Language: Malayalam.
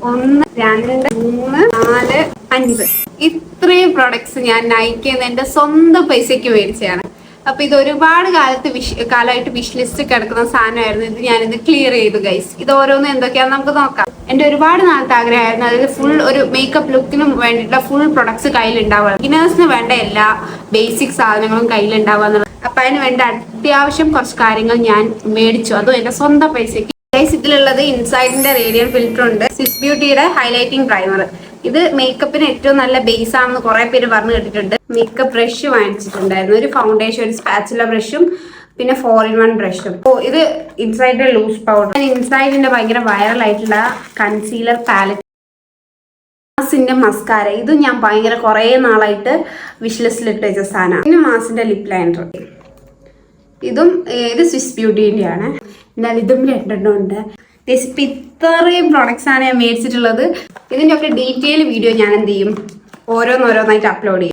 1 2 3 4 5 ഇത്രയും പ്രൊഡക്ട്സ് ഞാൻ നൈക്കിന്ന് എന്റെ സ്വന്തം പൈസയ്ക്ക് മേടിച്ചതാണ്. അപ്പൊ ഇത് ഒരുപാട് കാലമായിട്ട് വിഷ് ലിസ്റ്റ് കിടക്കുന്ന സാധനമായിരുന്നു. ഇത് ഞാനിത് ക്ലിയർ ചെയ്തു ഗൈസ്. ഇത് ഓരോന്നും എന്തൊക്കെയാണെന്ന് നമുക്ക് നോക്കാം. എന്റെ ഒരുപാട് നാളത്തെ ആഗ്രഹമായിരുന്നു അതിൽ ഫുൾ ഒരു മേക്കപ്പ് ലുക്കിനും വേണ്ടിയിട്ടുള്ള ഫുൾ പ്രൊഡക്ട്സ് കയ്യിലുണ്ടാവുക, ബിഗിനേഴ്സിന് വേണ്ട എല്ലാ ബേസിക് സാധനങ്ങളും കയ്യിലുണ്ടാവുക എന്നുള്ളത്. അപ്പൊ അതിന് വേണ്ട അത്യാവശ്യം കുറച്ച് കാര്യങ്ങൾ ഞാൻ മേടിച്ചു, അതും എന്റെ സ്വന്തം പൈസയ്ക്ക്. ഗൈസ്, ഇതിലുള്ളത് ഇൻസൈഡിന്റെ റേഡിയൻ ഫിൽറ്റർ ഉണ്ട്, സ്വിസ് ബ്യൂട്ടിയുടെ ഹൈലൈറ്റിംഗ് പ്രൈമർ. ഇത് മേക്കപ്പിന് ഏറ്റവും നല്ല ബേസ് ആണെന്ന് കുറെ പേര് പറഞ്ഞു കേട്ടിട്ടുണ്ട്. മേക്കപ്പ് ബ്രഷ് വാങ്ങിച്ചിട്ടുണ്ടായിരുന്നു, ഒരു ഫൗണ്ടേഷൻ, ഒരു സ്പാച്ചുല ബ്രഷും പിന്നെ 4-in-1 ബ്രഷും. ഇത് ഇൻസൈഡിന്റെ ലൂസ് പൗഡർ, ഇൻസൈഡിന്റെ ഭയങ്കര വൈറലായിട്ടുള്ള കൺസീലർ പാലറ്റ്, മാസിന്റെ മസ്കാര. ഇതും ഞാൻ ഭയങ്കര കുറെ നാളായിട്ട് വിഷ് ലിസ്റ്റിൽ ഇട്ട് വെച്ച സാധനമാണ്. പിന്നെ മാസിന്റെ ലിപ് ലൈനർ, ഇത് സ്വിസ് ബ്യൂട്ടിന്റെ ആണ്. എന്നാൽ ഇതും 2 ഉണ്ട്. ഇത്രയും പ്രോഡക്ട്സ് ആണ് ഞാൻ മേടിച്ചിട്ടുള്ളത്. ഇതിന്റെ ഒക്കെ ഡീറ്റെയിൽ വീഡിയോ ഞാൻ എന്ത് ചെയ്യും, ഓരോന്നോരോന്നായിട്ട് അപ്ലോഡ് ചെയ്യും.